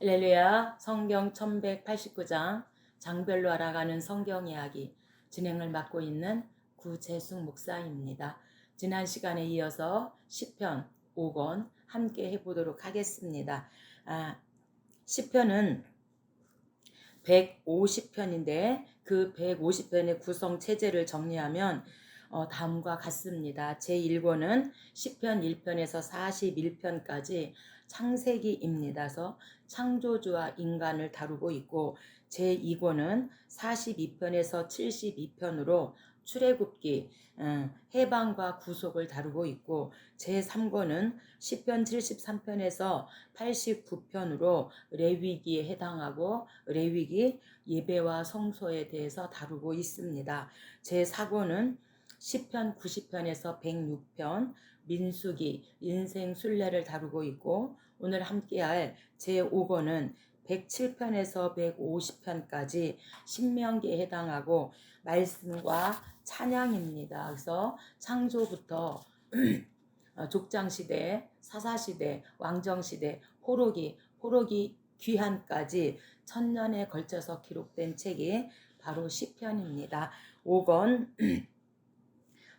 할렐루야. 성경 1189장 장별로 알아가는 성경 이야기 진행을 맡고 있는 구재숙 목사입니다. 지난 시간에 이어서 시편 5권 함께 해보도록 하겠습니다. 시편은 150편인데 그 150편의 구성 체제를 정리하면 다음과 같습니다. 제1권은 시편 1편에서 41편까지 창세기입니다. 그래서 창조주와 인간을 다루고 있고, 제2권은 42편에서 72편으로 출애굽기, 해방과 구속을 다루고 있고, 제3권은 시편 73편에서 89편으로 레위기에 해당하고 레위기 예배와 성소에 대해서 다루고 있습니다. 제4권은 시편 90편에서 106편 민수기 인생 순례를 다루고 있고, 오늘 함께할 제5권은 107편에서 150편까지 신명기에 해당하고 말씀과 찬양입니다. 그래서 창조부터 족장시대, 사사시대, 왕정시대, 호로기 귀환까지 천년에 걸쳐서 기록된 책이 바로 시편입니다. 5권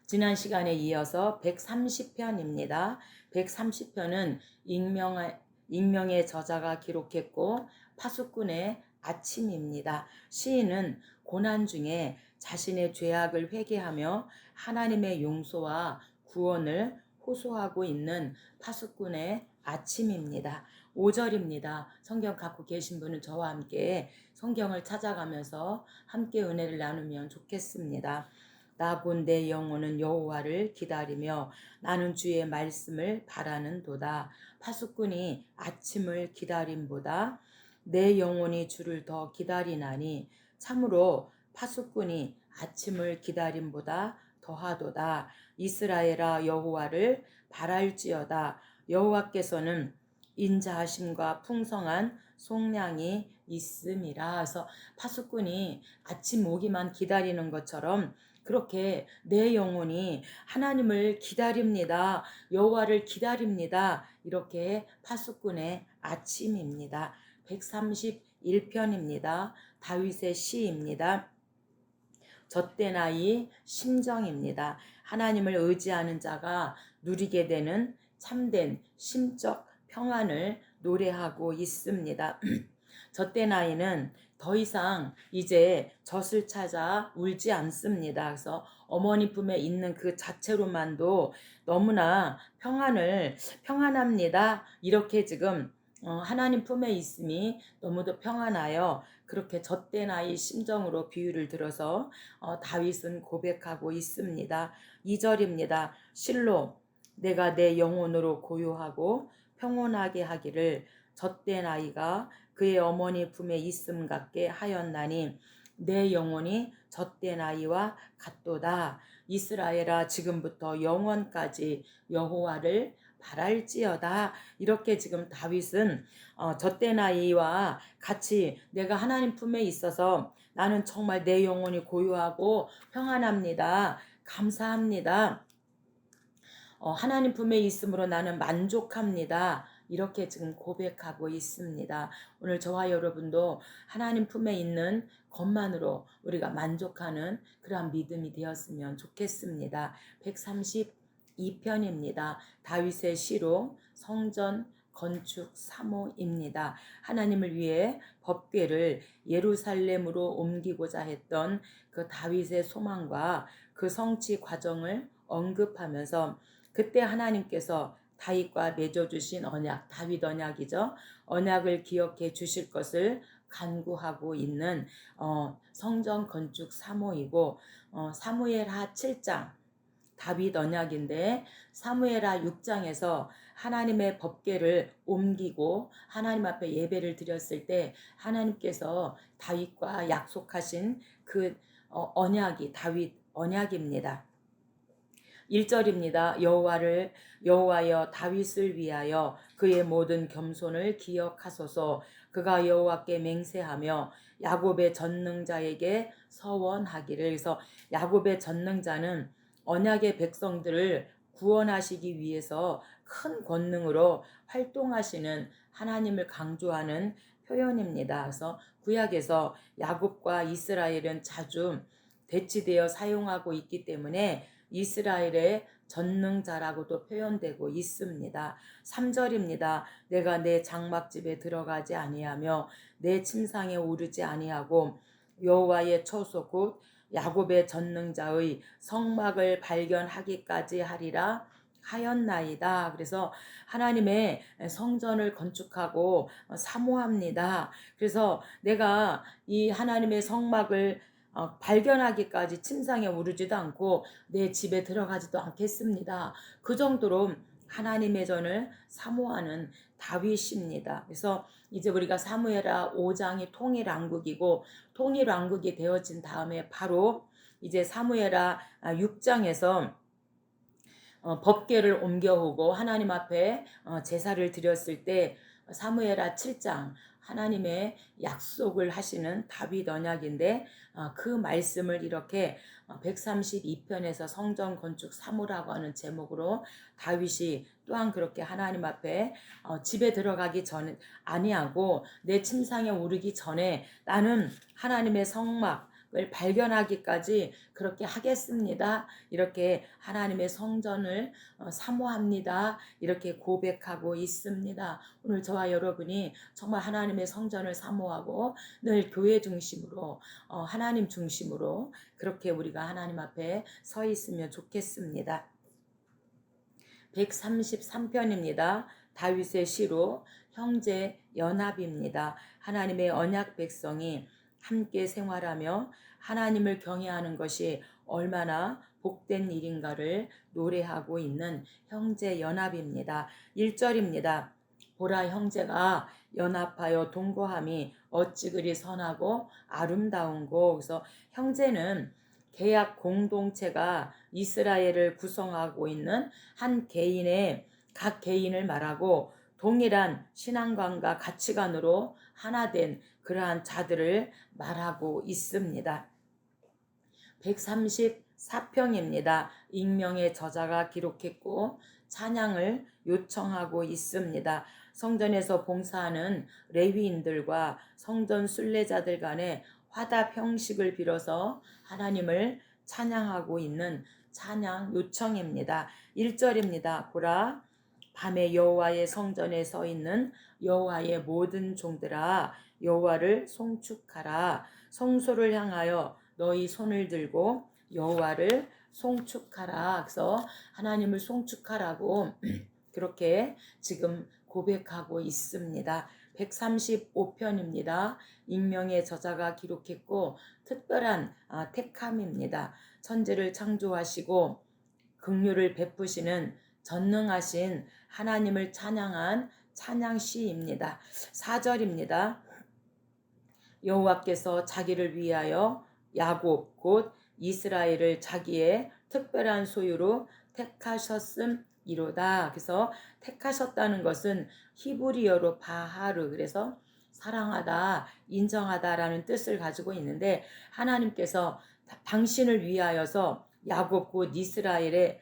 지난 시간에 이어서 130편입니다. 130편은 익명의 저자가 기록했고 파수꾼의 아침입니다. 시인은 고난 중에 자신의 죄악을 회개하며 하나님의 용서와 구원을 호소하고 있는 파수꾼의 아침입니다. 5절입니다. 성경 갖고 계신 분은 저와 함께 성경을 찾아가면서 함께 은혜를 나누면 좋겠습니다. 나 곧 내 영혼은 여호와를 기다리며 나는 주의 말씀을 바라는도다. 파수꾼이 아침을 기다림보다 내 영혼이 주를 더 기다리나니 참으로 파수꾼이 아침을 기다림보다 더하도다. 이스라엘아 여호와를 바랄지어다. 여호와께서는 인자하심과 풍성한 속량이 있음이라. 그래서 파수꾼이 아침 오기만 기다리는 것처럼 그렇게 내 영혼이 하나님을 기다립니다. 여호와를 기다립니다. 이렇게 파수꾼의 아침입니다. 131편입니다. 다윗의 시입니다. 젖된 아이 심정입니다. 하나님을 의지하는 자가 누리게 되는 참된 심적 평안을 노래하고 있습니다. 젖된 아이는 더 이상 이제 젖을 찾아 울지 않습니다. 그래서 어머니 품에 있는 그 자체로만도 너무나 평안합니다. 이렇게 지금 하나님 품에 있음이 너무도 평안하여 그렇게 젖된 아이 심정으로 비유를 들어서 다윗은 고백하고 있습니다. 2절입니다. 실로 내가 내 영혼으로 고요하고 평온하게 하기를 젖된 아이가 그의 어머니 품에 있음 같게 하였나니 내 영혼이 젖된 아이와 같도다. 이스라엘아 지금부터 영원까지 여호와를 바랄지어다. 이렇게 지금 다윗은 젖된 아이와 같이 내가 하나님 품에 있어서 나는 정말 내 영혼이 고요하고 평안합니다. 감사합니다. 하나님 품에 있음으로 나는 만족합니다. 이렇게 지금 고백하고 있습니다. 오늘 저와 여러분도 하나님 품에 있는 것만으로 우리가 만족하는 그러한 믿음이 되었으면 좋겠습니다. 132편입니다. 다윗의 시로 성전 건축 사모입니다. 하나님을 위해 법궤를 예루살렘으로 옮기고자 했던 그 다윗의 소망과 그 성취 과정을 언급하면서 그때 하나님께서 다윗과 맺어주신 언약, 다윗 언약이죠. 언약을 기억해 주실 것을 간구하고 있는 성전 건축 사모이고, 사무엘하 7장 다윗 언약인데 사무엘하 6장에서 하나님의 법궤를 옮기고 하나님 앞에 예배를 드렸을 때 하나님께서 다윗과 약속하신 그 언약이 다윗 언약입니다. 1절입니다. 여호와여 다윗을 위하여 그의 모든 겸손을 기억하소서. 그가 여호와께 맹세하며 야곱의 전능자에게 서원하기를. 그래서 야곱의 전능자는 언약의 백성들을 구원하시기 위해서 큰 권능으로 활동하시는 하나님을 강조하는 표현입니다. 그래서 구약에서 야곱과 이스라엘은 자주 대치되어 사용하고 있기 때문에 이스라엘의 전능자라고도 표현되고 있습니다. 3절입니다. 내가 내 장막집에 들어가지 아니하며 내 침상에 오르지 아니하고 여호와의 처소 곧 야곱의 전능자의 성막을 발견하기까지 하리라 하였나이다. 그래서 하나님의 성전을 건축하고 사모합니다. 그래서 내가 이 하나님의 성막을 발견하기까지 침상에 오르지도 않고 내 집에 들어가지도 않겠습니다. 그 정도로 하나님의 전을 사모하는 다윗입니다. 그래서 이제 우리가 사무엘하 5장이 통일왕국이고 통일왕국이 되어진 다음에 바로 이제 사무엘하 6장에서 법궤를 옮겨오고 하나님 앞에 제사를 드렸을 때 사무엘하 7장 하나님의 약속을 하시는 다윗 언약인데 그 말씀을 이렇게 132편에서 성전 건축 사무라고 하는 제목으로 다윗이 또한 그렇게 하나님 앞에 집에 들어가기 전에 아니하고 내 침상에 오르기 전에 나는 하나님의 성막을 발견하기까지 그렇게 하겠습니다. 이렇게 하나님의 성전을 사모합니다. 이렇게 고백하고 있습니다. 오늘 저와 여러분이 정말 하나님의 성전을 사모하고 늘 교회 중심으로 하나님 중심으로 그렇게 우리가 하나님 앞에 서 있으면 좋겠습니다. 133편입니다. 다윗의 시로 형제 연합입니다. 하나님의 언약 백성이 함께 생활하며 하나님을 경외하는 것이 얼마나 복된 일인가를 노래하고 있는 형제 연합입니다. 1절입니다. 보라 형제가 연합하여 동거함이 어찌 그리 선하고 아름다운고. 그래서 형제는 계약 공동체가 이스라엘을 구성하고 있는 한 개인의 각 개인을 말하고 동일한 신앙관과 가치관으로 하나 된 그러한 자들을 말하고 있습니다. 134편입니다. 익명의 저자가 기록했고 찬양을 요청하고 있습니다. 성전에서 봉사하는 레위인들과 성전 순례자들 간의 화답 형식을 빌어서 하나님을 찬양하고 있는 찬양 요청입니다. 1절입니다. 보라 밤에 여호와의 성전에 서 있는 여호와의 모든 종들아 여호와를 송축하라. 성소를 향하여 너희 손을 들고 여호와를 송축하라. 그래서 하나님을 송축하라고 그렇게 지금 고백하고 있습니다. 135편입니다. 익명의 저자가 기록했고 특별한 택함입니다. 천지를 창조하시고 긍휼을 베푸시는 전능하신 하나님을 찬양한 찬양시입니다. 4절입니다. 여호와께서 자기를 위하여 야곱 곧 이스라엘을 자기의 특별한 소유로 택하셨음이로다. 그래서 택하셨다는 것은 히브리어로 바하르, 그래서 사랑하다, 인정하다라는 뜻을 가지고 있는데 하나님께서 당신을 위하여서 야곱 곧 이스라엘을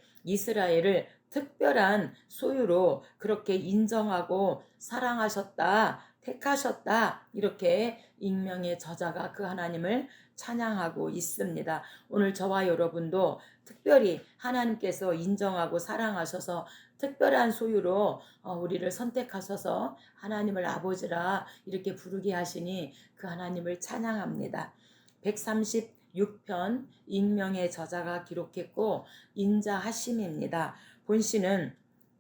특별한 소유로 그렇게 인정하고 사랑하셨다, 택하셨다, 이렇게 익명의 저자가 그 하나님을 찬양하고 있습니다. 오늘 저와 여러분도 특별히 하나님께서 인정하고 사랑하셔서 특별한 소유로 우리를 선택하셔서 하나님을 아버지라 이렇게 부르게 하시니 그 하나님을 찬양합니다. 136편 익명의 저자가 기록했고 인자하심입니다. 본시는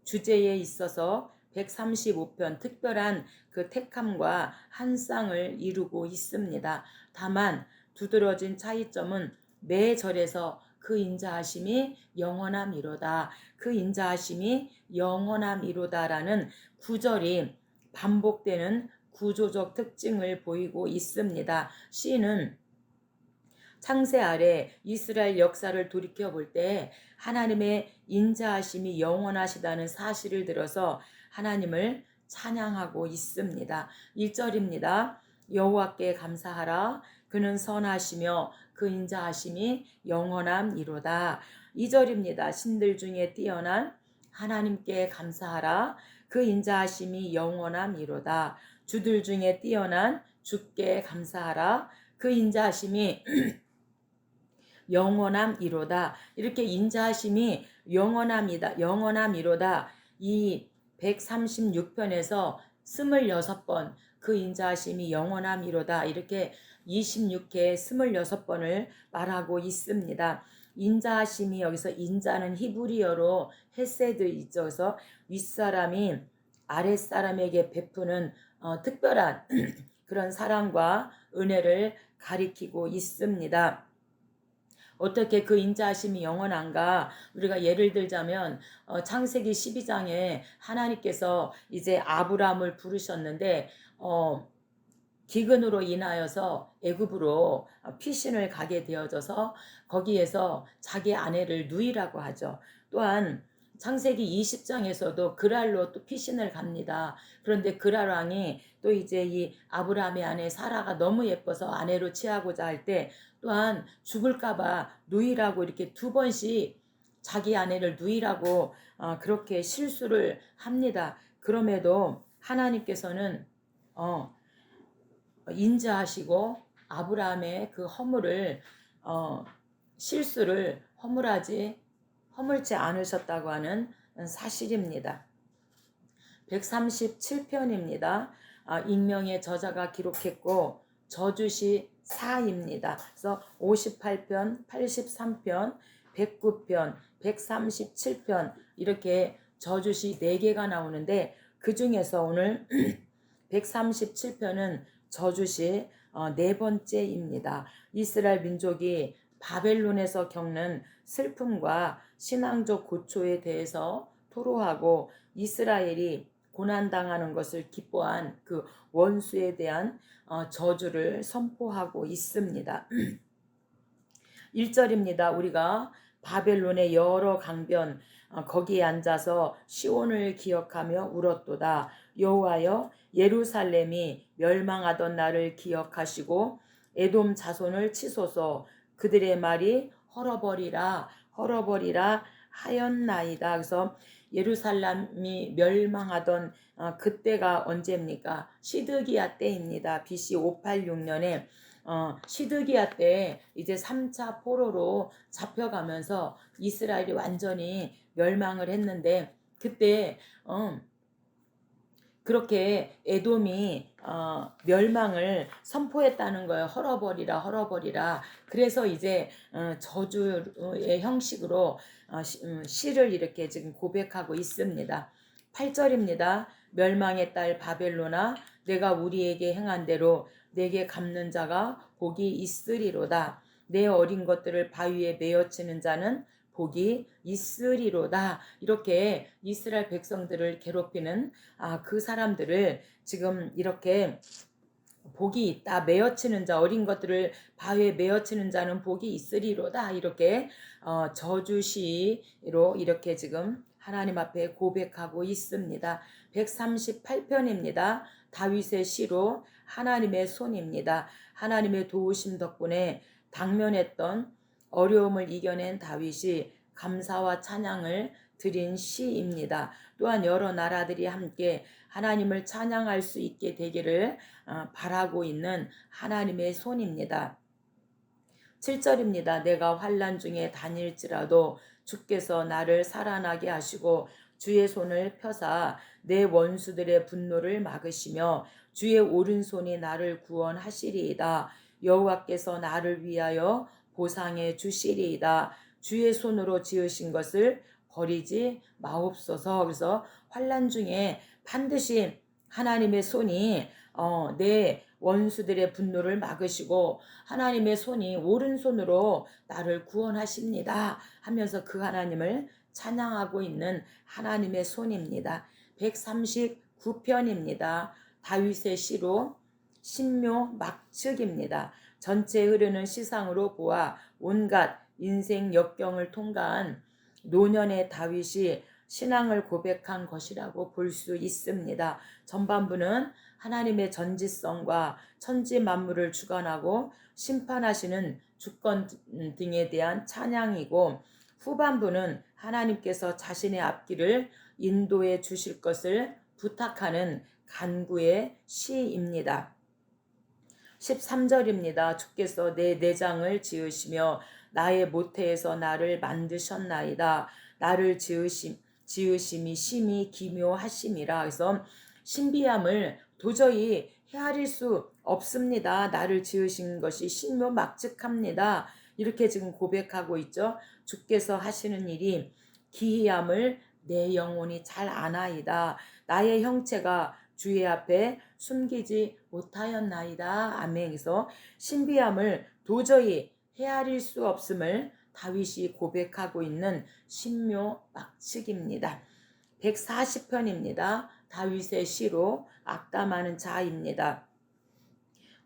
주제에 있어서 135편 특별한 그 택함과 한 쌍을 이루고 있습니다. 다만 두드러진 차이점은 매 절에서 그 인자하심이 영원함이로다. 그 인자하심이 영원함이로다라는 구절이 반복되는 구조적 특징을 보이고 있습니다. 시는 창세 아래 이스라엘 역사를 돌이켜볼 때 하나님의 인자하심이 영원하시다는 사실을 들어서 하나님을 찬양하고 있습니다. 1절입니다. 여호와께 감사하라. 그는 선하시며 그 인자하심이 영원함이로다. 2절입니다. 신들 중에 뛰어난 하나님께 감사하라. 그 인자하심이 영원함이로다. 주들 중에 뛰어난 주께 감사하라. 그 인자하심이 영원함이로다. 이렇게 인자하심이 영원함이로다. 이 136편에서 26번 그 인자하심이 영원함이로다. 이렇게 26회 26번을 말하고 있습니다. 인자하심이, 여기서 인자는 히브리어로 헤세드 있죠. 그래서 윗사람이 아랫사람에게 베푸는 특별한 그런 사랑과 은혜를 가리키고 있습니다. 어떻게 그 인자하심이 영원한가? 우리가 예를 들자면 창세기 12장에 하나님께서 이제 아브라함을 부르셨는데 기근으로 인하여서 애굽으로 피신을 가게 되어져서 거기에서 자기 아내를 누이라고 하죠. 또한 창세기 20장에서도 그랄로 또 피신을 갑니다. 그런데 그랄 왕이 또 이제 이 아브라함의 아내 사라가 너무 예뻐서 아내로 취하고자 할 때 또한 죽을까봐 누이라고 이렇게 2번씩 자기 아내를 누이라고 그렇게 실수를 합니다. 그럼에도 하나님께서는 인자하시고 아브라함의 그 실수를 허물지 않으셨다고 하는 사실입니다. 137편입니다. 익명의 저자가 기록했고 저주시 4입니다. 그래서 58편, 83편, 109편, 137편 이렇게 저주시 4개가 나오는데 그 중에서 오늘 137편은 저주시 4번째입니다. 이스라엘 민족이 바벨론에서 겪는 슬픔과 신앙적 고초에 대해서 토로하고 이스라엘이 고난당하는 것을 기뻐한 그 원수에 대한 저주를 선포하고 있습니다. 1절입니다. 우리가 바벨론의 여러 강변 거기에 앉아서 시온을 기억하며 울었도다. 여호와여, 예루살렘이 멸망하던 날을 기억하시고 에돔 자손을 치소서. 그들의 말이 헐어버리라 하였나이다. 그래서 예루살렘이 멸망하던 그때가 언제입니까? 시드기야 때입니다. BC 586년에 시드기야 때 이제 3차 포로로 잡혀가면서 이스라엘이 완전히 멸망을 했는데 그때 그렇게 에돔이 멸망을 선포했다는 거예요. 헐어버리라. 그래서 이제 저주의 형식으로 시를 이렇게 지금 고백하고 있습니다. 8절입니다. 멸망의 딸 바벨로나, 내가 우리에게 행한 대로 내게 갚는 자가 복이 있으리로다. 내 어린 것들을 바위에 메어치는 자는 복이 있으리로다. 이렇게 이스라엘 백성들을 괴롭히는 그 사람들을 지금 이렇게 복이 있다. 메어치는 자, 어린 것들을 바위에 메어치는 자는 복이 있으리로다. 이렇게 저주시로 이렇게 지금 하나님 앞에 고백하고 있습니다. 138편입니다. 다윗의 시로 하나님의 손입니다. 하나님의 도우심 덕분에 당면했던 어려움을 이겨낸 다윗이 감사와 찬양을 드린 시입니다. 또한 여러 나라들이 함께 하나님을 찬양할 수 있게 되기를 바라고 있는 하나님의 손입니다. 7절입니다. 내가 환난 중에 다닐지라도 주께서 나를 살아나게 하시고 주의 손을 펴사 내 원수들의 분노를 막으시며 주의 오른손이 나를 구원하시리이다. 여호와께서 나를 위하여 보상해 주시리이다. 주의 손으로 지으신 것을 버리지 마옵소서. 그래서 환난 중에 반드시 하나님의 손이 내 원수들의 분노를 막으시고 하나님의 손이 오른손으로 나를 구원하십니다 하면서 그 하나님을 찬양하고 있는 하나님의 손입니다. 139편입니다. 다윗의 시로 신묘 막측입니다. 전체 흐르는 시상으로 보아 온갖 인생 역경을 통과한 노년의 다윗이 신앙을 고백한 것이라고 볼 수 있습니다. 전반부는 하나님의 전지성과 천지 만물을 주관하고 심판하시는 주권 등에 대한 찬양이고 후반부는 하나님께서 자신의 앞길을 인도해 주실 것을 부탁하는 간구의 시입니다. 13절입니다. 주께서 내 내장을 지으시며 나의 모태에서 나를 만드셨나이다. 나를 지으심이 심히 기묘하심이라. 그래서 신비함을 도저히 헤아릴 수 없습니다. 나를 지으신 것이 신묘막측합니다. 이렇게 지금 고백하고 있죠. 주께서 하시는 일이 기이함을 내 영혼이 잘 아나이다. 나의 형체가 주의 앞에 숨기지 못하였나이다. 아멘. 그래서 신비함을 도저히 헤아릴 수 없음을 다윗이 고백하고 있는 신묘막측입니다. 140편입니다. 다윗의 시로 악담하는 자입니다.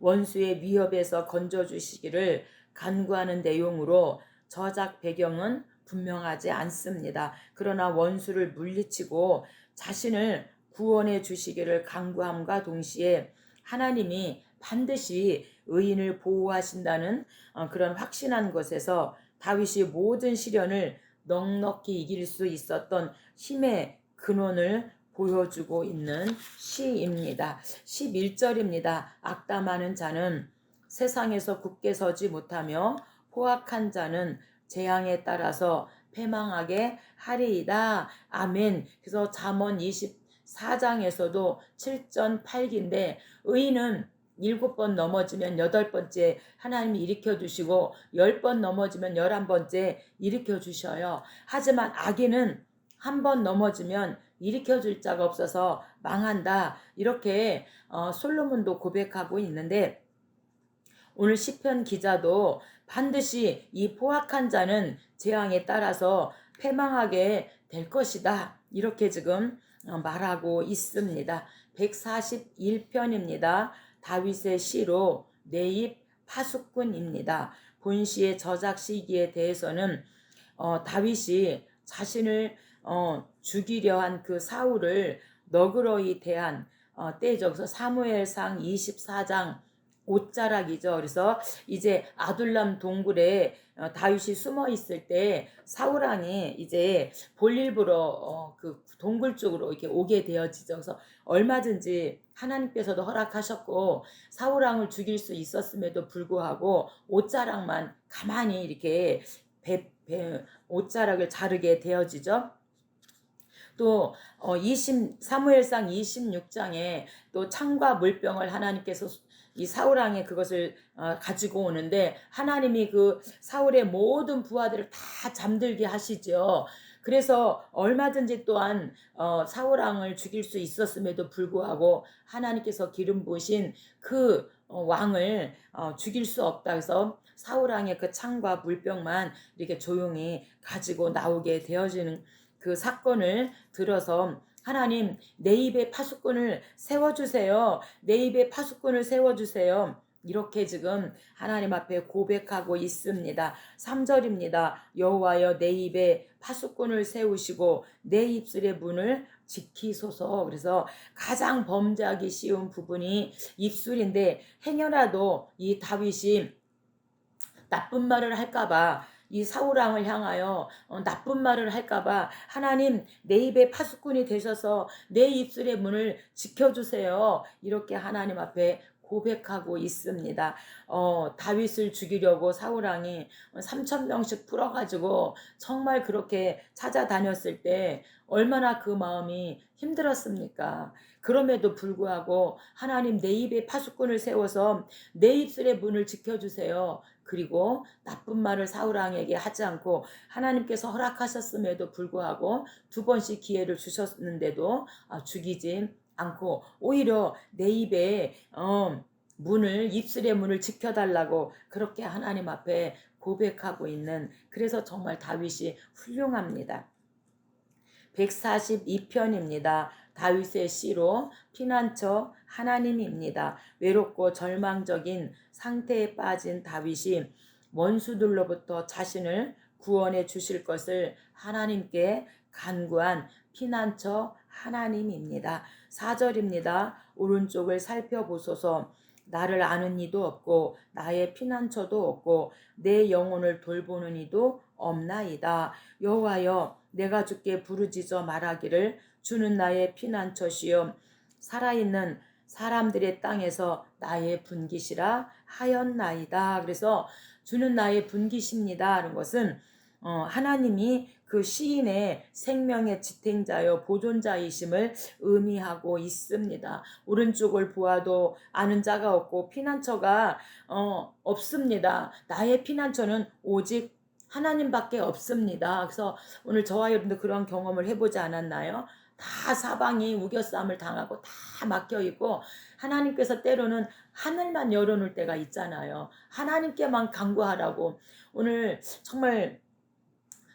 원수의 위협에서 건져주시기를 간구하는 내용으로 저작 배경은 분명하지 않습니다. 그러나 원수를 물리치고 자신을 구원해 주시기를 간구함과 동시에 하나님이 반드시 의인을 보호하신다는 그런 확신한 것에서 다윗이 모든 시련을 넉넉히 이길 수 있었던 힘의 근원을 보여주고 있는 시입니다. 11절입니다. 악담하는 자는 세상에서 굳게 서지 못하며 포악한 자는 재앙에 따라서 패망하게 하리이다. 아멘. 그래서 잠언 24장에서도 7전 8기인데 의인은 7번 넘어지면 8번째 하나님이 일으켜 주시고 10번 넘어지면 11번째 일으켜 주셔요. 하지만 악인은 한 번 넘어지면 일으켜 줄 자가 없어서 망한다. 이렇게 솔로몬도 고백하고 있는데 오늘 시편 기자도 반드시 이 포악한 자는 재앙에 따라서 패망하게 될 것이다. 이렇게 지금 말하고 있습니다. 141편입니다. 다윗의 시로 네입 파수꾼입니다. 본시의 저작 시기에 대해서는 다윗이 자신을 죽이려 한 그 사울을 너그러이 대한 때죠. 그래서 사무엘상 24장 옷자락이죠. 그래서 이제 아둘람 동굴에 다윗이 숨어 있을 때 사울왕이 이제 볼일 보러 그 동굴 쪽으로 이렇게 오게 되어지죠. 그래서 얼마든지 하나님께서도 허락하셨고 사울왕을 죽일 수 있었음에도 불구하고 옷자락만 가만히 이렇게 옷자락을 자르게 되어지죠. 또 사무엘상 26장에 또 창과 물병을 하나님께서 이 사울왕의 그것을 가지고 오는데 하나님이 그 사울의 모든 부하들을 다 잠들게 하시죠. 그래서 얼마든지 또한 사울왕을 죽일 수 있었음에도 불구하고 하나님께서 기름 부으신 그 왕을 죽일 수 없다 해서 사울왕의 그 창과 물병만 이렇게 조용히 가지고 나오게 되어지는 그 사건을 들어서 하나님 내 입에 파수꾼을 세워주세요. 내 입에 파수꾼을 세워주세요. 이렇게 지금 하나님 앞에 고백하고 있습니다. 3절입니다. 여호와여 내 입에 파수꾼을 세우시고 내 입술의 문을 지키소서. 그래서 가장 범죄하기 쉬운 부분이 입술인데 행여라도 이 다윗이 나쁜 말을 할까봐 이 사울왕을 향하여 나쁜 말을 할까봐 하나님 내 입에 파수꾼이 되셔서 내 입술의 문을 지켜주세요. 이렇게 하나님 앞에 고백하고 있습니다. 다윗을 죽이려고 사울왕이 3,000명씩 풀어가지고 정말 그렇게 찾아다녔을 때 얼마나 그 마음이 힘들었습니까? 그럼에도 불구하고 하나님 내 입에 파수꾼을 세워서 내 입술의 문을 지켜주세요. 그리고 나쁜 말을 사울왕에게 하지 않고 하나님께서 허락하셨음에도 불구하고 2번씩 기회를 주셨는데도 죽이지 않고 오히려 내 입에 입술의 문을 지켜달라고 그렇게 하나님 앞에 고백하고 있는 그래서 정말 다윗이 훌륭합니다. 142편입니다. 다윗의 시로 피난처 하나님입니다. 외롭고 절망적인 상태에 빠진 다윗이 원수들로부터 자신을 구원해 주실 것을 하나님께 간구한 피난처 하나님입니다. 4절입니다. 오른쪽을 살펴보소서. 나를 아는 이도 없고 나의 피난처도 없고 내 영혼을 돌보는 이도 없나이다. 여호와여, 내가 주께 부르짖어 말하기를 주는 나의 피난처시요 살아있는 사람들의 땅에서 나의 분기시라 하였나이다. 그래서 주는 나의 분기십니다 하는 것은 하나님이 그 시인의 생명의 지탱자여 보존자이심을 의미하고 있습니다. 오른쪽을 보아도 아는 자가 없고 피난처가 없습니다. 나의 피난처는 오직 하나님밖에 없습니다. 그래서 오늘 저와 여러분도 그런 경험을 해보지 않았나요? 다 사방이 우겨싸움을 당하고 다 막혀있고 하나님께서 때로는 하늘만 열어놓을 때가 있잖아요. 하나님께만 간구하라고. 오늘 정말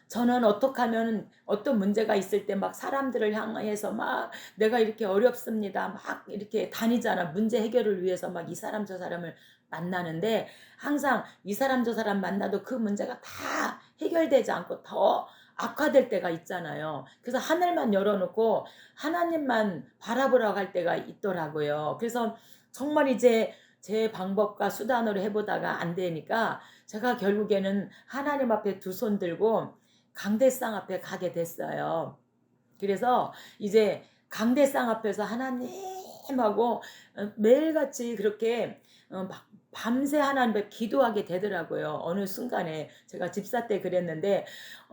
저는 어떻게 하면 어떤 문제가 있을 때 막 사람들을 향해서 막 내가 이렇게 어렵습니다. 막 이렇게 다니잖아. 문제 해결을 위해서 막 이 사람 저 사람을 만나는데 항상 이 사람 저 사람 만나도 그 문제가 다 해결되지 않고 더 악화될 때가 있잖아요. 그래서 하늘만 열어놓고 하나님만 바라보라고 할 때가 있더라고요. 그래서 정말 이제 제 방법과 수단으로 해보다가 안 되니까 제가 결국에는 하나님 앞에 두 손 들고 강대상 앞에 가게 됐어요. 그래서 이제 강대상 앞에서 하나님하고 매일같이 그렇게 막 밤새 하나님 앞에 기도하게 되더라고요. 어느 순간에 제가 집사 때 그랬는데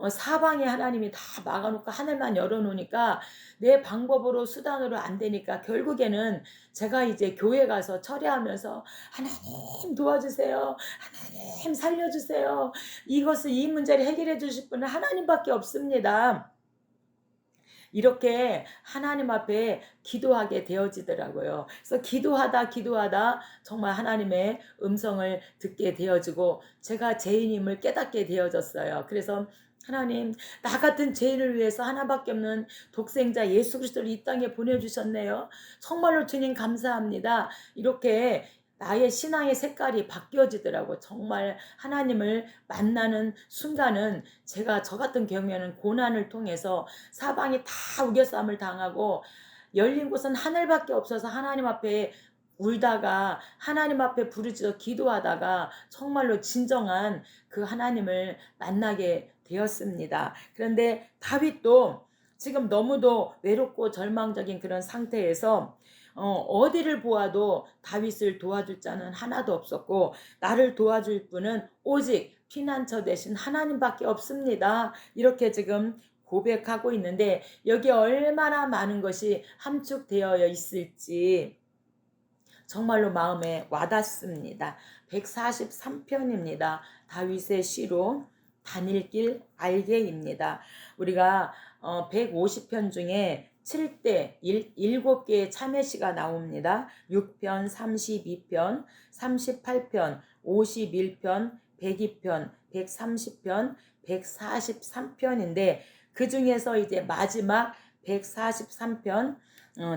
사방에 하나님이 다 막아놓고 하늘만 열어놓으니까 내 방법으로 수단으로 안 되니까 결국에는 제가 이제 교회 가서 철회하면서 하나님 도와주세요. 하나님 살려주세요. 이 문제를 해결해 주실 분은 하나님밖에 없습니다. 이렇게 하나님 앞에 기도하게 되어지더라고요. 그래서 기도하다 정말 하나님의 음성을 듣게 되어지고 제가 죄인임을 깨닫게 되어졌어요. 그래서 하나님, 나 같은 죄인을 위해서 하나밖에 없는 독생자 예수 그리스도를 이 땅에 보내주셨네요. 정말로 주님 감사합니다. 이렇게 나의 신앙의 색깔이 바뀌어지더라고. 정말 하나님을 만나는 순간은 제가 저 같은 경우에는 고난을 통해서 사방이 다 우겨싸움을 당하고 열린 곳은 하늘밖에 없어서 하나님 앞에 울다가 하나님 앞에 부르짖어 기도하다가 정말로 진정한 그 하나님을 만나게 되었습니다. 그런데 다윗도 지금 너무도 외롭고 절망적인 그런 상태에서 어디를 보아도 다윗을 도와줄 자는 하나도 없었고 나를 도와줄 분은 오직 피난처 대신 하나님밖에 없습니다. 이렇게 지금 고백하고 있는데 여기 얼마나 많은 것이 함축되어 있을지 정말로 마음에 와닿습니다. 143편입니다. 다윗의 시로 다닐 알게입니다. 우리가 150편 중에 7대 7개의 참회시가 나옵니다. 6편, 32편, 38편, 51편, 102편, 130편, 143편인데 그 중에서 이제 마지막 143편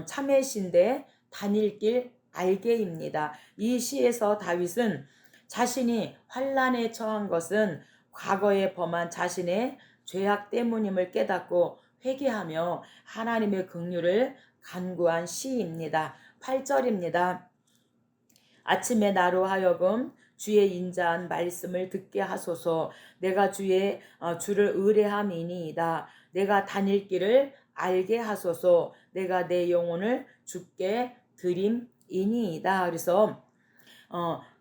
참회시인데 다닐 알게입니다. 이 시에서 다윗은 자신이 환난에 처한 것은 과거에 범한 자신의 죄악 때문임을 깨닫고 회개하며 하나님의 긍휼을 간구한 시입니다. 8절입니다. 아침에 나로 하여금 주의 인자한 말씀을 듣게 하소서. 내가 주를 의뢰함이니이다. 내가 다닐 길을 알게 하소서. 내가 내 영혼을 주께 드림이니이다. 그래서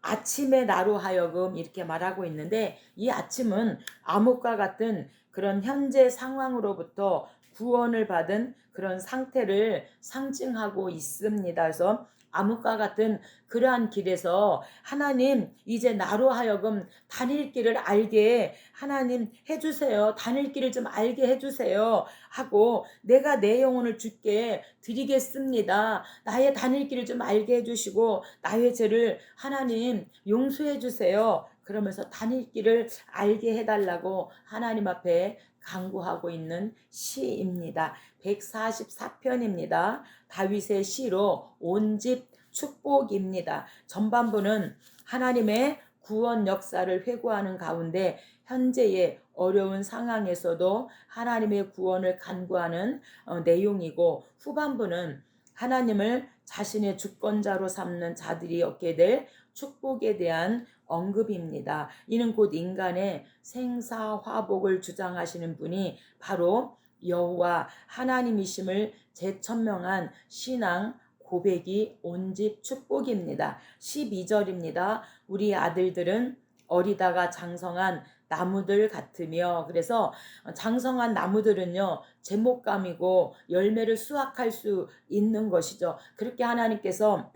아침에 나로 하여금 이렇게 말하고 있는데 이 아침은 암흑과 같은 그런 현재 상황으로부터 구원을 받은 그런 상태를 상징하고 있습니다. 그래서 암흑과 같은 그러한 길에서 하나님 이제 나로 하여금 다닐 길을 알게 하나님 해주세요. 다닐 길을 좀 알게 해주세요. 하고 내가 내 영혼을 주께 드리겠습니다. 나의 다닐 길을 좀 알게 해주시고 나의 죄를 하나님 용서해 주세요. 그러면서 다닐 길을 알게 해달라고 하나님 앞에 간구하고 있는 시입니다. 144편입니다. 다윗의 시로 온집 축복입니다. 전반부는 하나님의 구원 역사를 회고하는 가운데 현재의 어려운 상황에서도 하나님의 구원을 간구하는 내용이고 후반부는 하나님을 자신의 주권자로 삼는 자들이 얻게 될 축복에 대한 언급입니다. 이는 곧 인간의 생사화복을 주장하시는 분이 바로 여호와 하나님이심을 재천명한 신앙 고백이 온 집 축복입니다. 12절입니다. 우리 아들들은 어리다가 장성한 나무들 같으며, 그래서 장성한 나무들은요 제목감이고 열매를 수확할 수 있는 것이죠. 그렇게 하나님께서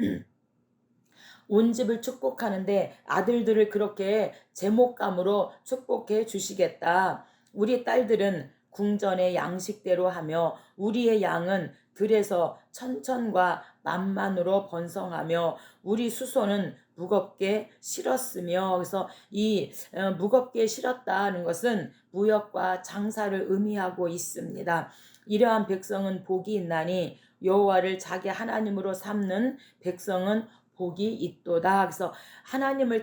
온 집을 축복하는데 아들들을 그렇게 제목감으로 축복해 주시겠다. 우리 딸들은 궁전의 양식대로 하며 우리의 양은 들에서 천천과 만만으로 번성하며 우리 수소는 무겁게 실었으며, 그래서 이 무겁게 실었다는 것은 무역과 장사를 의미하고 있습니다. 이러한 백성은 복이 있나니 여호와를 자기 하나님으로 삼는 백성은 복이 있도다. 그래서 하나님을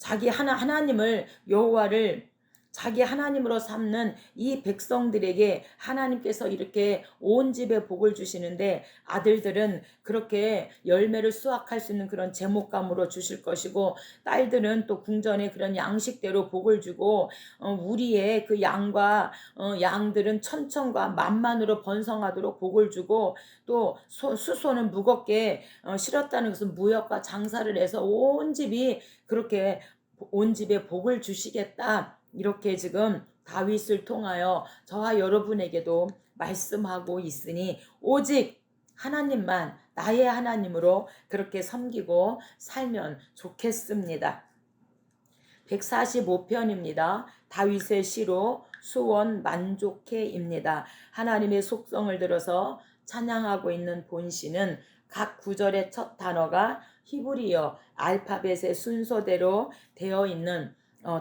하나님을 여호와를 자기 하나님으로 삼는 이 백성들에게 하나님께서 이렇게 온 집에 복을 주시는데 아들들은 그렇게 열매를 수확할 수 있는 그런 제목감으로 주실 것이고 딸들은 또 궁전의 그런 양식대로 복을 주고 우리의 그 양들은 천천과 만만으로 번성하도록 복을 주고 또 수소는 무겁게 실었다는 것은 무역과 장사를 해서 온 집이 그렇게 온 집에 복을 주시겠다. 이렇게 지금 다윗을 통하여 저와 여러분에게도 말씀하고 있으니 오직 하나님만 나의 하나님으로 그렇게 섬기고 살면 좋겠습니다. 145편입니다. 다윗의 시로 수원 만족해입니다. 하나님의 속성을 들어서 찬양하고 있는 본시는 각 구절의 첫 단어가 히브리어 알파벳의 순서대로 되어 있는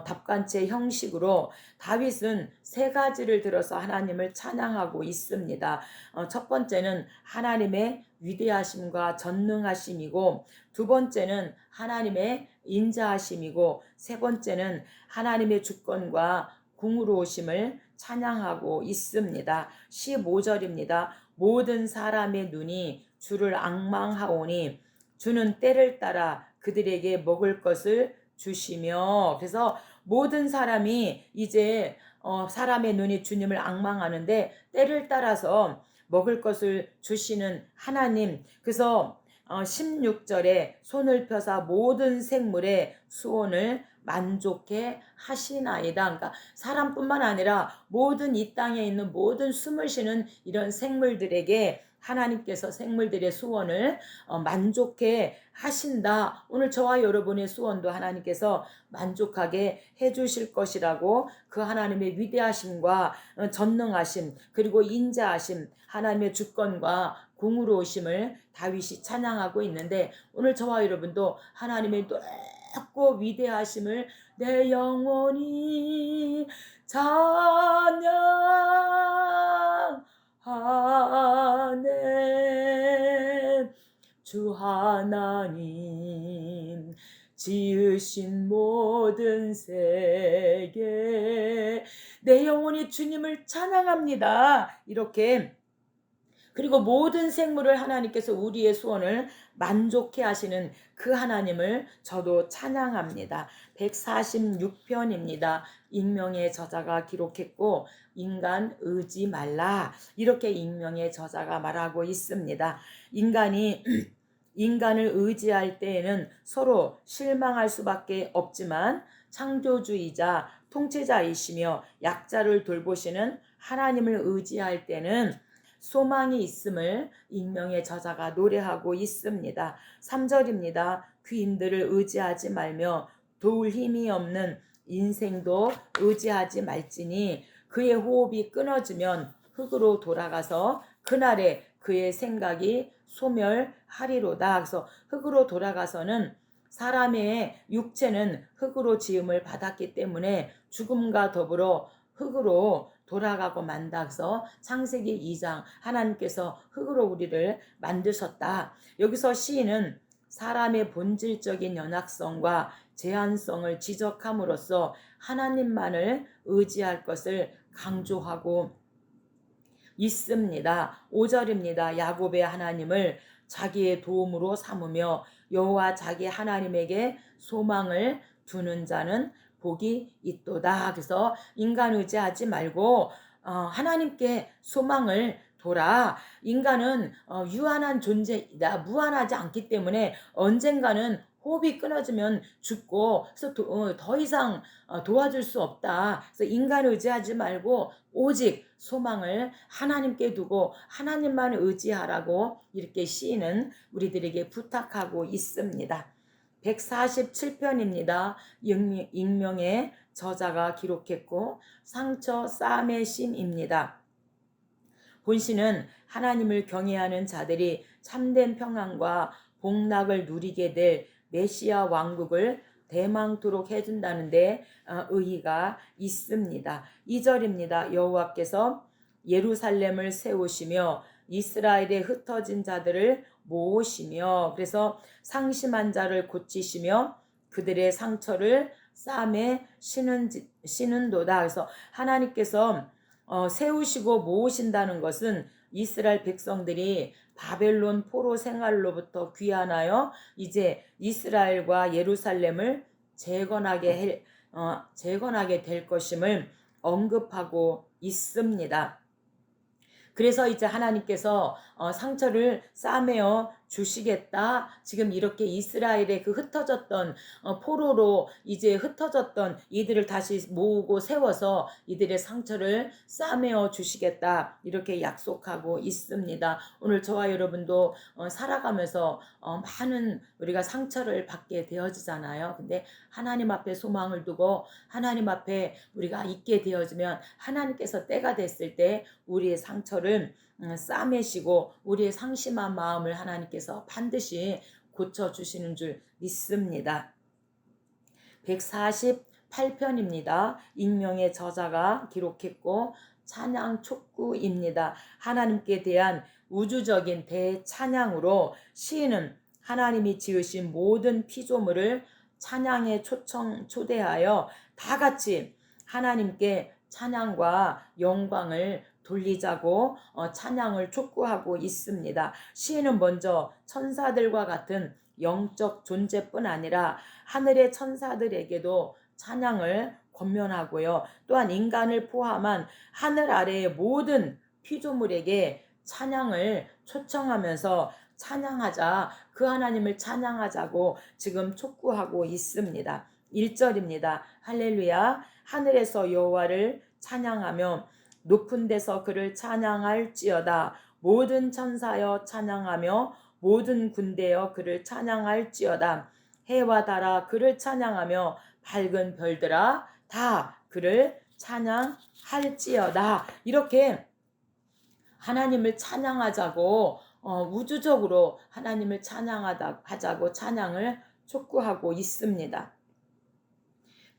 답관체 형식으로 다윗은 세 가지를 들어서 하나님을 찬양하고 있습니다. 첫 번째는 하나님의 위대하심과 전능하심이고, 두 번째는 하나님의 인자하심이고, 세 번째는 하나님의 주권과 궁으로우심을 찬양하고 있습니다. 15절입니다. 모든 사람의 눈이 주를 앙망하오니 주는 때를 따라 그들에게 먹을 것을 주시며, 그래서 모든 사람이 이제 사람의 눈이 주님을 앙망하는데 때를 따라서 먹을 것을 주시는 하나님. 그래서 16절에 손을 펴사 모든 생물의 수온을 만족해 하시나이다. 그러니까 사람뿐만 아니라 모든 이 땅에 있는 모든 숨을 쉬는 이런 생물들에게 하나님께서 생물들의 수원을 만족해 하신다. 오늘 저와 여러분의 수원도 하나님께서 만족하게 해주실 것이라고 그 하나님의 위대하심과 전능하심 그리고 인자하심 하나님의 주권과 공의로우심을 다윗이 찬양하고 있는데, 오늘 저와 여러분도 하나님의 높고 위대하심을 내 영혼이 찬양하네. 주 하나님 지으신 모든 세계 내 영혼이 주님을 찬양합니다. 이렇게, 그리고 모든 생물을 하나님께서 우리의 소원을 만족해 하시는 그 하나님을 저도 찬양합니다. 146편입니다. 익명의 저자가 기록했고 인간 의지 말라, 이렇게 익명의 저자가 말하고 있습니다. 인간을 의지할 때에는 서로 실망할 수밖에 없지만 창조주이자 통치자이시며 약자를 돌보시는 하나님을 의지할 때는 소망이 있음을 익명의 저자가 노래하고 있습니다. 3절입니다. 귀인들을 의지하지 말며 도울 힘이 없는 인생도 의지하지 말지니 그의 호흡이 끊어지면 흙으로 돌아가서 그날에 그의 생각이 소멸하리로다. 그래서 흙으로 돌아가서는 사람의 육체는 흙으로 지음을 받았기 때문에 죽음과 더불어 흙으로 돌아가고 만다. 그래서 창세기 2장 하나님께서 흙으로 우리를 만드셨다. 여기서 시인은 사람의 본질적인 연약성과 제한성을 지적함으로써 하나님만을 의지할 것을 강조하고 있습니다. 5절입니다. 야곱의 하나님을 자기의 도움으로 삼으며 여호와 자기 하나님에게 소망을 두는 자는 복이 있도다. 그래서 인간 의지하지 말고 하나님께 소망을 둬라. 인간은 유한한 존재이다. 무한하지 않기 때문에 언젠가는 호흡이 끊어지면 죽고, 그래서 더 이상 도와줄 수 없다. 그래서 인간 의지하지 말고 오직 소망을 하나님께 두고 하나님만 의지하라고 이렇게 시인은 우리들에게 부탁하고 있습니다. 147편입니다. 익명의 저자가 기록했고 상처 싸움의 신입니다. 본시는 하나님을 경외하는 자들이 참된 평안과 복락을 누리게 될 메시아 왕국을 대망토록 해준다는데 의의가 있습니다. 2절입니다. 여호와께서 예루살렘을 세우시며 이스라엘에 흩어진 자들을 모으시며, 그래서 상심한 자를 고치시며 그들의 상처를 쌈에 신은도다. 그래서 하나님께서 세우시고 모으신다는 것은 이스라엘 백성들이 바벨론 포로 생활로부터 귀환하여 이제 이스라엘과 예루살렘을 재건하게 될 것임을 언급하고 있습니다. 그래서 이제 하나님께서 상처를 싸매어 주시겠다. 지금 이렇게 이스라엘의 그 흩어졌던 포로로 이제 흩어졌던 이들을 다시 모으고 세워서 이들의 상처를 싸매어 주시겠다. 이렇게 약속하고 있습니다. 오늘 저와 여러분도 살아가면서 많은 우리가 상처를 받게 되어지잖아요. 근데 하나님 앞에 소망을 두고 하나님 앞에 우리가 있게 되어지면 하나님께서 때가 됐을 때 우리의 상처를 싸매시고 우리의 상심한 마음을 하나님께서 반드시 고쳐주시는 줄 믿습니다. 148편입니다. 익명의 저자가 기록했고 찬양 촉구입니다. 하나님께 대한 우주적인 대찬양으로 시인은 하나님이 지으신 모든 피조물을 찬양에 초대하여 다 같이 하나님께 찬양과 영광을 돌리자고 찬양을 촉구하고 있습니다. 시인은 먼저 천사들과 같은 영적 존재뿐 아니라 하늘의 천사들에게도 찬양을 권면하고요. 또한 인간을 포함한 하늘 아래의 모든 피조물에게 찬양을 초청하면서 찬양하자, 그 하나님을 찬양하자고 지금 촉구하고 있습니다. 1절입니다. 할렐루야, 하늘에서 여호와를 찬양하며 높은 데서 그를 찬양할지어다. 모든 천사여 찬양하며 모든 군대여 그를 찬양할지어다. 해와 달아 그를 찬양하며 밝은 별들아 다 그를 찬양할지어다. 이렇게 하나님을 찬양하자고 우주적으로 하나님을 찬양하자고 찬양을 촉구하고 있습니다.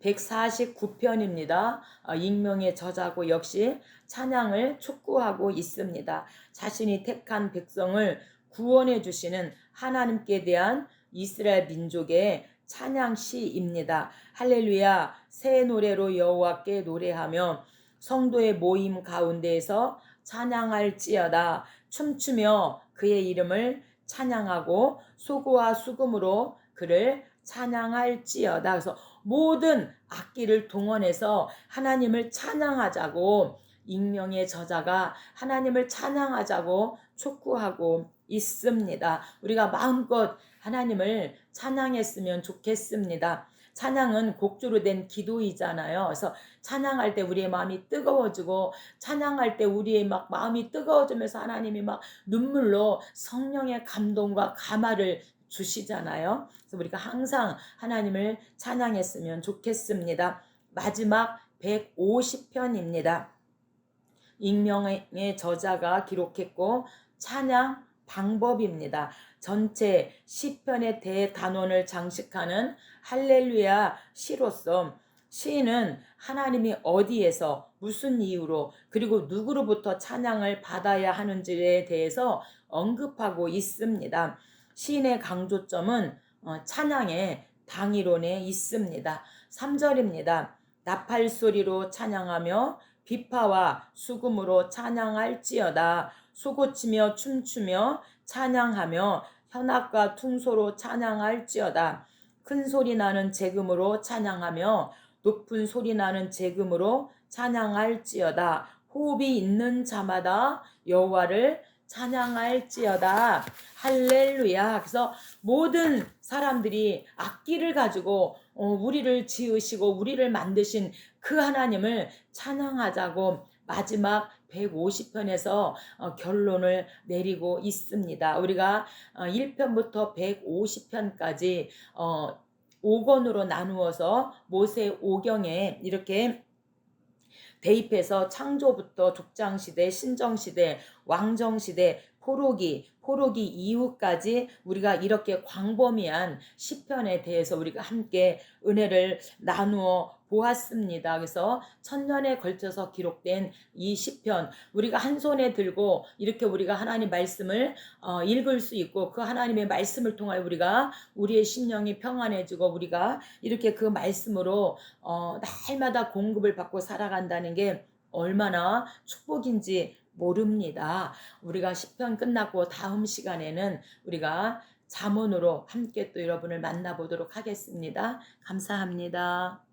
149편입니다. 익명의 저자고 역시 찬양을 촉구하고 있습니다. 자신이 택한 백성을 구원해 주시는 하나님께 대한 이스라엘 민족의 찬양시입니다. 할렐루야, 새 노래로 여호와께 노래하며 성도의 모임 가운데에서 찬양할지어다. 춤추며 그의 이름을 찬양하고 소고와 수금으로 그를 찬양할지어다. 그래서 모든 악기를 동원해서 하나님을 찬양하자고 익명의 저자가 하나님을 찬양하자고 촉구하고 있습니다. 우리가 마음껏 하나님을 찬양했으면 좋겠습니다. 찬양은 곡조로 된 기도이잖아요. 그래서 찬양할 때 우리의 마음이 뜨거워지고 찬양할 때 우리의 막 마음이 뜨거워지면서 하나님이 막 눈물로 성령의 감동과 감화를 주시잖아요. 그래서 우리가 항상 하나님을 찬양했으면 좋겠습니다. 마지막 150편입니다. 익명의 저자가 기록했고 찬양 방법입니다. 전체 시편의 대단원을 장식하는 할렐루야 시로서 시인은 하나님이 어디에서 무슨 이유로 그리고 누구로부터 찬양을 받아야 하는지에 대해서 언급하고 있습니다. 시인의 강조점은 찬양의 당위론에 있습니다. 3절입니다. 나팔 소리로 찬양하며 비파와 수금으로 찬양할지어다. 소고치며 춤추며 찬양하며 현악과 퉁소로 찬양할지어다. 큰 소리 나는 재금으로 찬양하며 높은 소리 나는 재금으로 찬양할지어다. 호흡이 있는 자마다 여호와를 찬양할지어다. 할렐루야. 그래서 모든 사람들이 악기를 가지고 우리를 지으시고 우리를 만드신 그 하나님을 찬양하자고 마지막 150편에서 결론을 내리고 있습니다. 우리가 1편부터 150편까지 5권으로 나누어서 모세 오경에 이렇게 대입해서 창조부터 족장시대, 신정시대, 왕정시대, 포로기 이후까지 우리가 이렇게 광범위한 시편에 대해서 우리가 함께 은혜를 나누어 보았습니다. 그래서 천년에 걸쳐서 기록된 이 시편, 우리가 한 손에 들고 이렇게 우리가 하나님 말씀을 읽을 수 있고 그 하나님의 말씀을 통하여 우리가 우리의 심령이 평안해지고 우리가 이렇게 그 말씀으로 날마다 공급을 받고 살아간다는 게 얼마나 축복인지 모릅니다. 우리가 시편 끝나고 다음 시간에는 우리가 잠언으로 함께 또 여러분을 만나보도록 하겠습니다. 감사합니다.